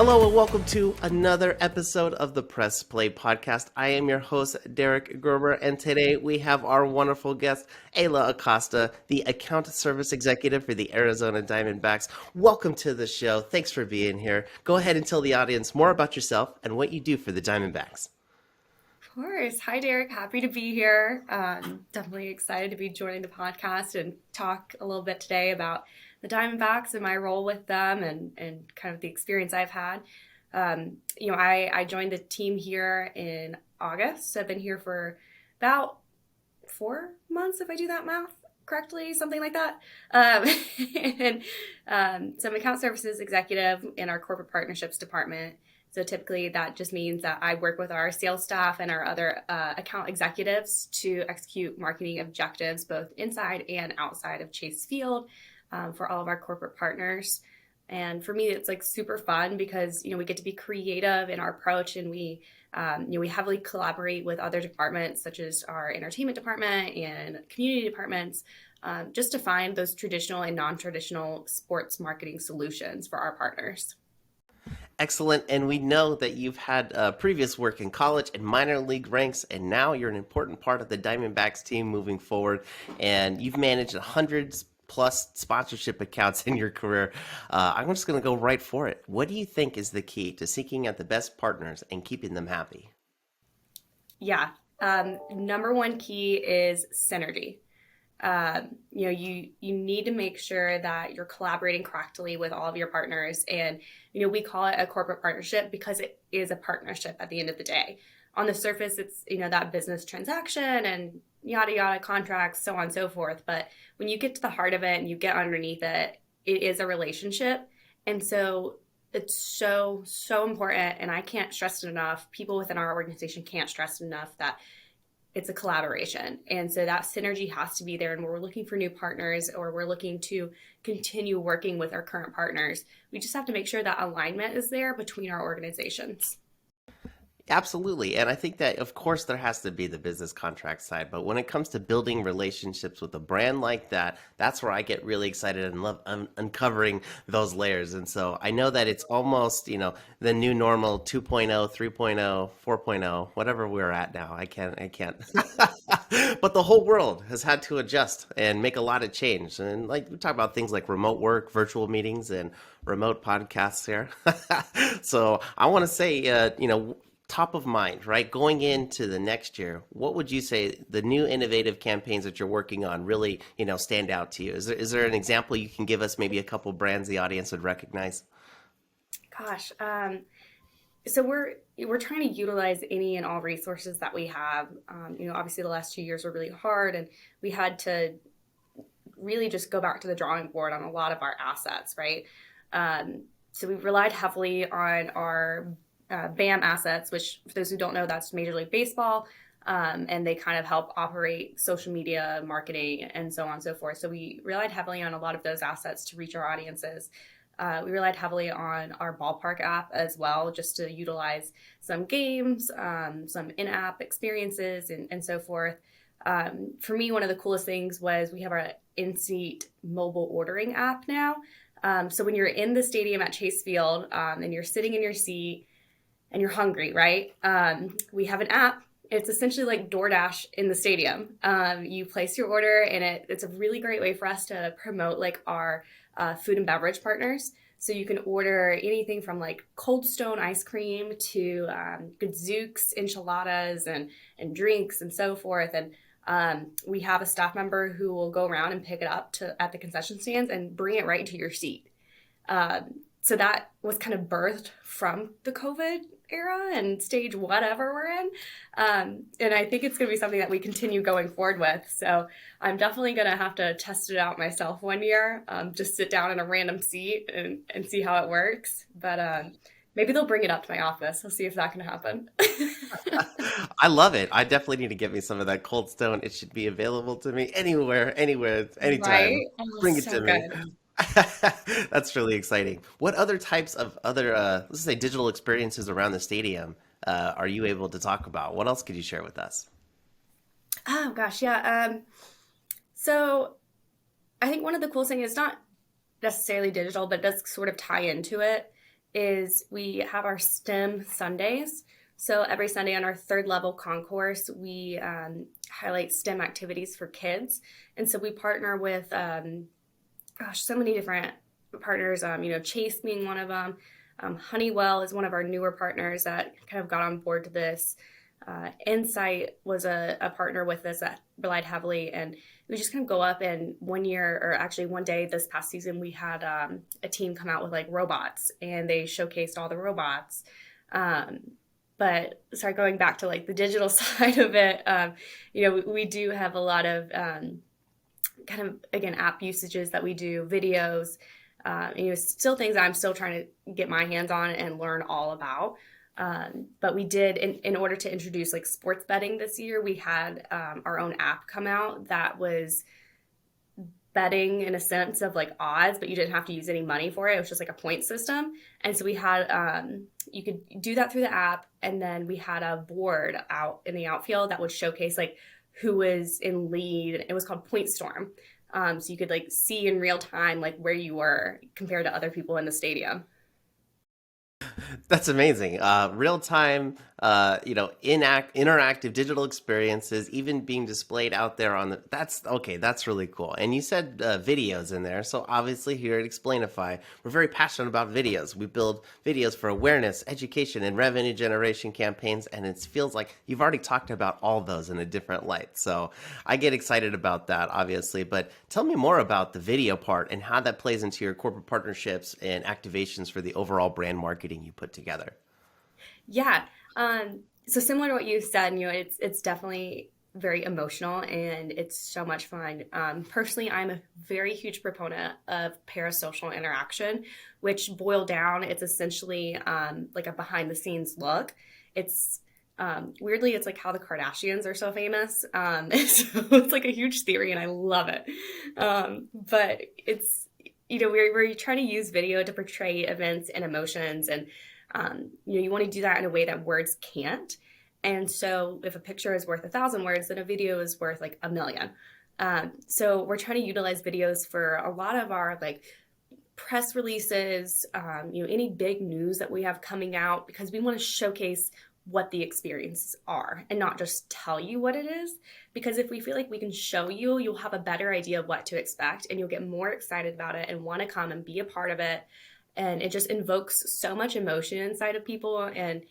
Hello and welcome to another episode of the Press Play Podcast. I am your host, Derek Gerber, and today we have our wonderful guest, Ayla Acosta, the Account Service Executive for the Arizona Diamondbacks. Welcome to the show. Thanks for being here. Go ahead and tell the audience more about yourself and what you do for the Diamondbacks. Of course. Hi, Derek. Happy to be here. Definitely excited to be joining the podcast and talk a little bit today about the Diamondbacks and my role with them and kind of the experience I've had. I joined the team here in August. So I've been here for about 4 months, if I do that math correctly, something like that. So I'm account services executive in our corporate partnerships department. So typically that just means that I work with our sales staff and our other account executives to execute marketing objectives both inside and outside of Chase Field for all of our corporate partners. And for me, it's like super fun because, we get to be creative in our approach, and we heavily collaborate with other departments such as our entertainment department and community departments just to find those traditional and non-traditional sports marketing solutions for our partners. Excellent. And we know that you've had previous work in college and minor league ranks, and now you're an important part of the Diamondbacks team moving forward. And you've managed hundreds plus sponsorship accounts in your career. I'm just going to go right for it. What do you think is the key to seeking out the best partners and keeping them happy? Yeah. Number one key is synergy. You need to make sure that you're collaborating correctly with all of your partners. And, we call it a corporate partnership because it is a partnership at the end of the day. On the surface, it's, that business transaction and yada, yada contracts, so on and so forth. But when you get to the heart of it and you get underneath it, it is a relationship. And so it's so, so important. And I can't stress it enough. People within our organization can't stress it enough that it's a collaboration. And so that synergy has to be there. And when we're looking for new partners or we're looking to continue working with our current partners, we just have to make sure that alignment is there between our organizations. Absolutely. And I think that, of course, there has to be the business contract side. But when it comes to building relationships with a brand like that, that's where I get really excited and love uncovering those layers. And so I know that it's almost, the new normal 2.0, 3.0, 4.0, whatever we're at now. I can't. But the whole world has had to adjust and make a lot of change. And like we talk about things like remote work, virtual meetings, and remote podcasts here. So I want to say, top of mind, right? Going into the next year, what would you say the new innovative campaigns that you're working on really, stand out to you? Is there an example you can give us, maybe a couple brands the audience would recognize? Gosh, so we're trying to utilize any and all resources that we have. Obviously the last 2 years were really hard, and we had to really just go back to the drawing board on a lot of our assets, right? So we relied heavily on our BAM assets, which for those who don't know, that's Major League Baseball. And they kind of help operate social media marketing and so on and so forth. So we relied heavily on a lot of those assets to reach our audiences. We relied heavily on our ballpark app as well, just to utilize some games, some in-app experiences and so forth. For me, one of the coolest things was we have our in-seat mobile ordering app now. So when you're in the stadium at Chase Field and you're sitting in your seat, and you're hungry, right? We have an app. It's essentially like DoorDash in the stadium. You place your order, and it's a really great way for us to promote like our food and beverage partners. So you can order anything from like Cold Stone ice cream to Gadzooks enchiladas and drinks and so forth. And we have a staff member who will go around and pick it up at the concession stands and bring it right to your seat. So that was kind of birthed from the COVID era and stage whatever we're in. And I think it's going to be something that we continue going forward with. So I'm definitely going to have to test it out myself one year, just sit down in a random seat and see how it works. But maybe they'll bring it up to my office. I'll see if that can happen. I love it. I definitely need to get me some of that Cold Stone. It should be available to me anywhere, anytime. Right? Oh, Bring it so to me. good. That's really exciting. What other types of other, let's say, digital experiences around the stadium are you able to talk about? What else could you share with us? Oh gosh, yeah. So I think one of the coolest things is not necessarily digital, but it does sort of tie into it, is we have our STEM Sundays. So every Sunday on our third level concourse, we highlight STEM activities for kids. And so we partner with, so many different partners, Chase being one of them. Honeywell is one of our newer partners that kind of got on board to this. Insight was a partner with us that relied heavily, and we just kind of go up, and one year, or actually one day this past season, we had a team come out with like robots, and they showcased all the robots. But sorry, going back to like the digital side of it, we do have a lot of kind of, again, app usages that we do, videos, still things I'm still trying to get my hands on and learn all about. But we did, in order to introduce like sports betting this year, we had our own app come out that was betting in a sense of like odds, but you didn't have to use any money for it. It was just like a point system. And so we had, you could do that through the app. And then we had a board out in the outfield that would showcase like who was in lead. It was called Point Storm. So you could like see in real time, like where you were compared to other people in the stadium. That's amazing. Real time, interactive digital experiences, even being displayed out there on the. That's okay. That's really cool. And you said videos in there. So obviously here at Explainify, we're very passionate about videos. We build videos for awareness, education, and revenue generation campaigns. And it feels like you've already talked about all those in a different light. So I get excited about that, obviously. But tell me more about the video part and how that plays into your corporate partnerships and activations for the overall brand marketing you put together. Yeah. So similar to what you said, it's definitely very emotional and it's so much fun. Personally, I'm a very huge proponent of parasocial interaction, which boiled down, it's essentially like a behind the scenes look. It's weirdly, it's like how the Kardashians are so famous. So it's like a huge theory and I love it. But it's, we're trying to use video to portray events and emotions, and you want to do that in a way that words can't. And so if a picture is worth 1,000 words, then a video is worth like 1,000,000. So we're trying to utilize videos for a lot of our like press releases, any big news that we have coming out, because we want to showcase what the experiences are and not just tell you what it is. Because if we feel like we can show you, you'll have a better idea of what to expect and you'll get more excited about it and want to come and be a part of it. And it just invokes so much emotion inside of people. And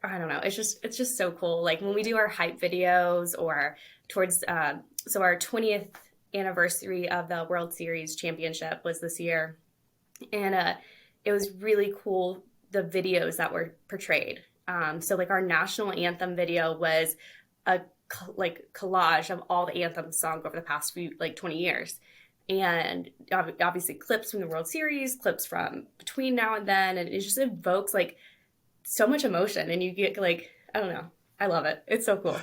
I don't know, it's just so cool. Like when we do our hype videos or towards, so our 20th anniversary of the World Series championship was this year. And it was really cool, the videos that were portrayed. So like our national anthem video was a collage of all the anthem songs over the past few, like 20 years. And obviously clips from the World Series, clips from between now and then. And it just evokes like so much emotion and you get like, I don't know. I love it. It's so cool.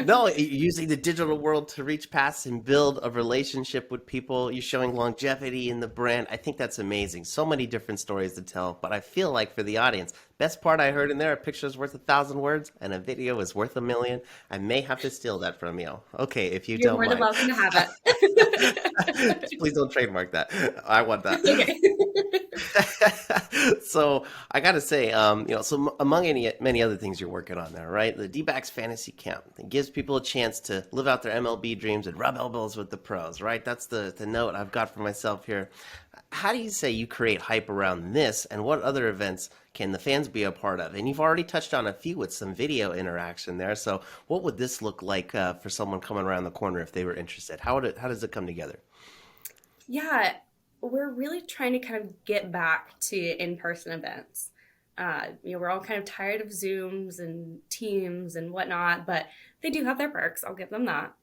No, using the digital world to reach past and build a relationship with people. You're showing longevity in the brand. I think that's amazing. So many different stories to tell. But I feel like for the audience, best part I heard in there, a picture is worth 1,000 words and a video is worth 1,000,000. I may have to steal that from you. Okay, if you You're don't more than mind. welcome to have it. Please don't trademark that. I want that. Okay. So I got to say, so among many other things you're working on there, right? The D-backs fantasy camp, it gives people a chance to live out their MLB dreams and rub elbows with the pros, right? That's the note I've got for myself here. How do you say you create hype around this, and what other events can the fans be a part of? And you've already touched on a few with some video interaction there. So what would this look like for someone coming around the corner if they were interested? How does it come together? Yeah, we're really trying to kind of get back to in-person events. We're all kind of tired of Zooms and Teams and whatnot, but they do have their perks. I'll give them that.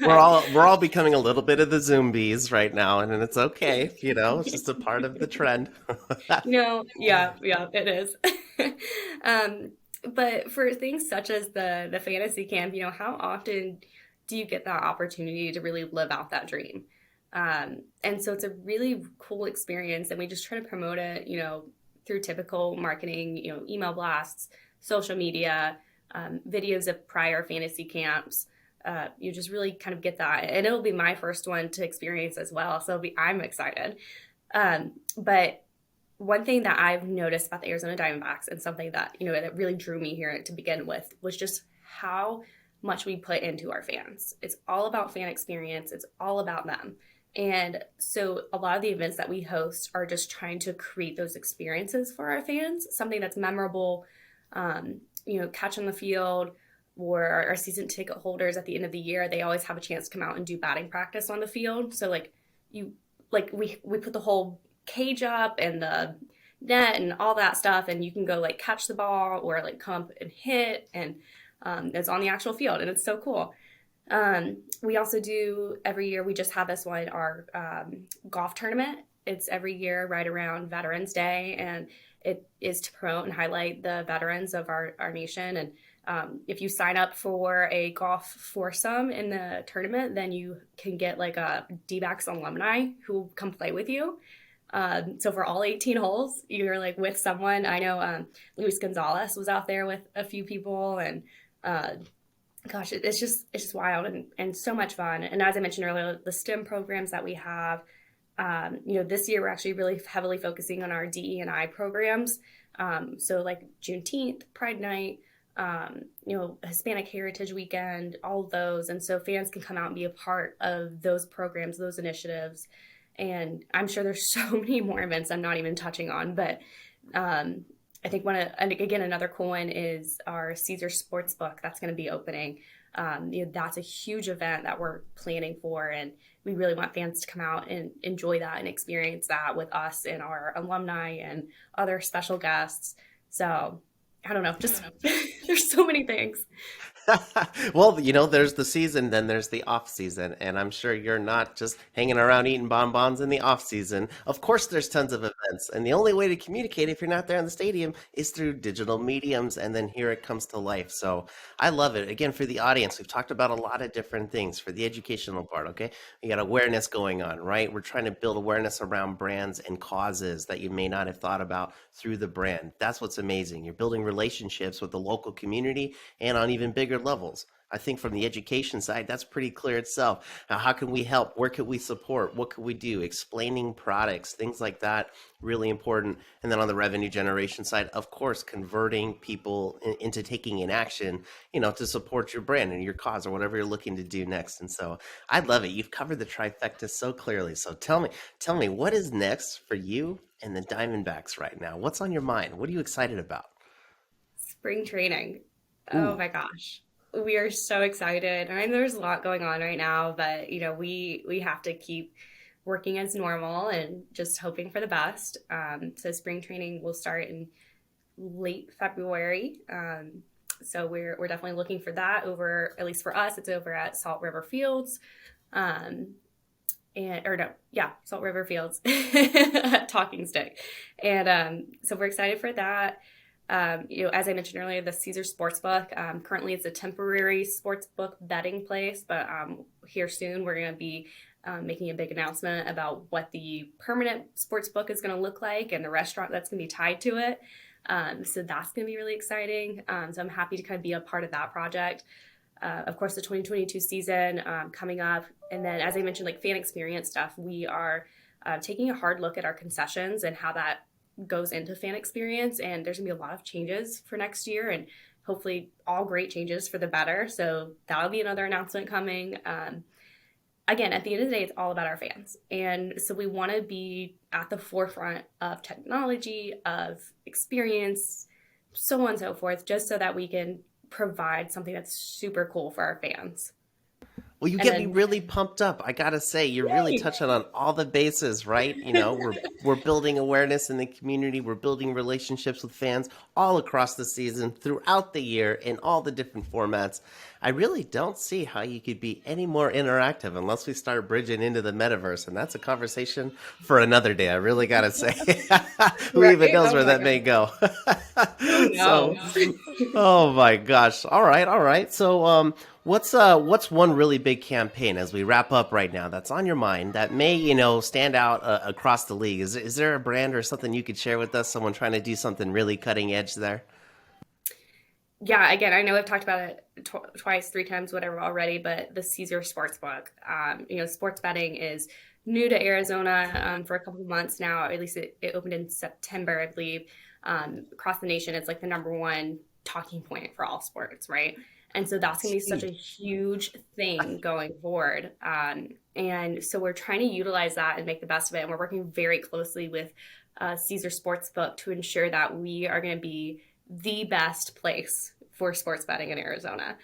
We're all becoming a little bit of the zombies right now, and it's okay. It's just a part of the trend. Yeah, it is. um, but for things such as the fantasy camp, how often do you get that opportunity to really live out that dream? And so it's a really cool experience, and we just try to promote it, through typical marketing, email blasts, social media, videos of prior fantasy camps. You just really kind of get that, and it'll be my first one to experience as well. So I'm excited. But one thing that I've noticed about the Arizona Diamondbacks and something that, that really drew me here to begin with was just how much we put into our fans. It's all about fan experience, it's all about them. And so a lot of the events that we host are just trying to create those experiences for our fans, something that's memorable, catch on the field, or our season ticket holders at the end of the year, they always have a chance to come out and do batting practice on the field. So you we put the whole cage up and the net and all that stuff, and you can go like catch the ball or like come up and hit, and it's on the actual field, and it's so cool. We also do every year, we just have this one, our golf tournament. It's every year right around Veterans Day, and it is to promote and highlight the veterans of our nation. And if you sign up for a golf foursome in the tournament, then you can get like a D-backs alumni who come play with you. So for all 18 holes, you're like with someone. I know Luis Gonzalez was out there with a few people, and gosh, it's just wild and so much fun. And as I mentioned earlier, the STEM programs that we have, this year we're actually really heavily focusing on our DE&I programs. So like Juneteenth, Pride Night, Hispanic Heritage Weekend, all of those. And so fans can come out and be a part of those programs, those initiatives. And I'm sure there's so many more events I'm not even touching on, but I think another cool one is our Caesar Sportsbook that's going to be opening. That's a huge event that we're planning for, and we really want fans to come out and enjoy that and experience that with us and our alumni and other special guests. So I don't know, just there's so many things. Well, there's the season, then there's the off season, and I'm sure you're not just hanging around eating bonbons in the off season. Of course, there's tons of events, and the only way to communicate if you're not there in the stadium is through digital mediums, and then here it comes to life. So I love it. Again, for the audience, we've talked about a lot of different things for the educational part, okay? You got awareness going on, right? We're trying to build awareness around brands and causes that you may not have thought about through the brand. That's what's amazing. You're building relationships with the local community and on even bigger levels. I think from the education side, that's pretty clear itself. Now, how can we help? Where can we support? What can we do? Explaining products, things like that, really important. And then on the revenue generation side, of course, converting people into taking an action, to support your brand and your cause or whatever you're looking to do next. And so I love it. You've covered the trifecta so clearly. So tell me, what is next for you and the Diamondbacks right now? What's on your mind? What are you excited about? Spring training. Oh Ooh. my gosh. We are so excited. I mean, there's a lot going on right now, but we have to keep working as normal and just hoping for the best. So spring training will start in late February. So we're definitely looking for that over, at least for us, it's over at Salt River Fields. Um, Salt River Fields, Talking Stick. And so we're excited for that. As I mentioned earlier, the Caesar Sportsbook, currently it's a temporary sportsbook betting place, but here soon we're going to be making a big announcement about what the permanent sportsbook is going to look like and the restaurant that's going to be tied to it. So that's going to be really exciting. So I'm happy to kind of be a part of that project. Of course, the 2022 season coming up. And then, as I mentioned, like fan experience stuff, we are taking a hard look at our concessions and how that goes into fan experience. And there's going to be a lot of changes for next year, and hopefully all great changes for the better. So that'll be another announcement coming. Again, at the end of the day, it's all about our fans. And so we want to be at the forefront of technology, of experience, so on and so forth, just so that we can provide something that's super cool for our fans. Well, you And get me then, really pumped up. I gotta say, you're really yay! touching on all the bases, right? We're building awareness in the community. We're building relationships with fans all across the season, throughout the year, in all the different formats. I really don't see how you could be any more interactive unless we start bridging into the metaverse, and that's a conversation for another day. I really gotta say, who even Right? knows Oh where my that God. may go? Who So, knows? oh my gosh! All right, all right. So, what's one really big campaign as we wrap up right now that's on your mind that may stand out across the league? Is there a brand or something you could share with us? Someone trying to do something really cutting edge there? Yeah, again, I know I've talked about it twice, three times, whatever already, but the Caesar Sportsbook, sports betting is new to Arizona for a couple of months now. At least it opened in September, I believe. Across the nation, it's like the number one talking point for all sports, right? And so that's going to be That's such a huge. huge thing going forward. And so we're trying to utilize that and make the best of it. And we're working very closely with Caesar Sportsbook to ensure that we are going to be the best place for sports betting in Arizona.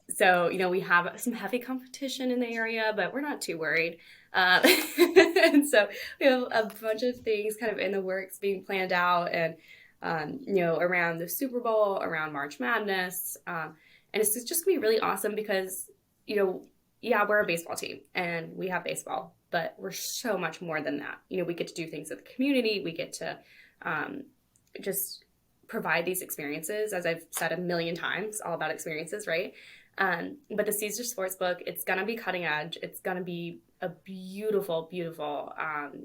So, we have some heavy competition in the area, but we're not too worried. And so we have a bunch of things kind of in the works being planned out and, around the Super Bowl, around March Madness. And it's just gonna be really awesome because, yeah, we're a baseball team and we have baseball, but we're so much more than that. We get to do things with the community. We get to um, just provide these experiences, as I've said a million times, all about experiences, right? But the Caesar Sportsbook, it's gonna be cutting edge. It's gonna be a beautiful, beautiful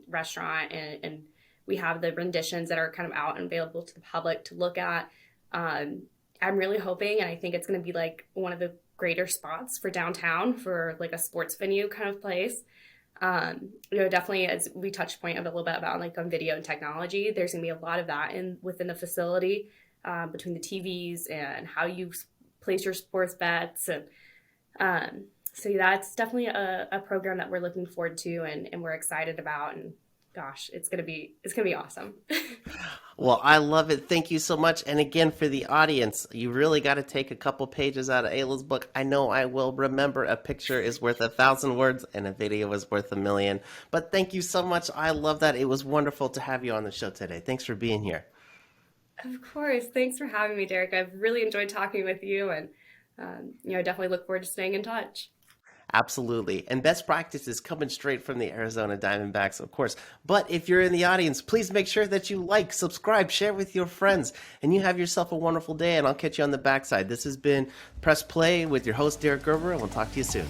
restaurant, and we have the renditions that are kind of out and available to the public to look at. Um, I'm really hoping, and I think it's gonna be like one of the greater spots for downtown for like a sports venue kind of place. Definitely as we touched point a little bit about like on video and technology, there's gonna be a lot of that in within the facility, between the TVs and how you place your sports bets. And so yeah, that's definitely a program that we're looking forward to and we're excited about. And gosh, it's gonna be awesome. Well, I love it. Thank you so much. And again, for the audience, you really got to take a couple pages out of Ayla's book. I know I will. Remember, a picture is worth 1,000 words and a video is worth a million. But thank you so much. I love that. It was wonderful to have you on the show today. Thanks for being here. Of course. Thanks for having me, Derek. I've really enjoyed talking with you and I definitely look forward to staying in touch. Absolutely. And best practices coming straight from the Arizona Diamondbacks, of course. But if you're in the audience, please make sure that you like, subscribe, share with your friends, and you have yourself a wonderful day. And I'll catch you on the backside. This has been Press Play with your host, Derek Gerber, and we'll talk to you soon.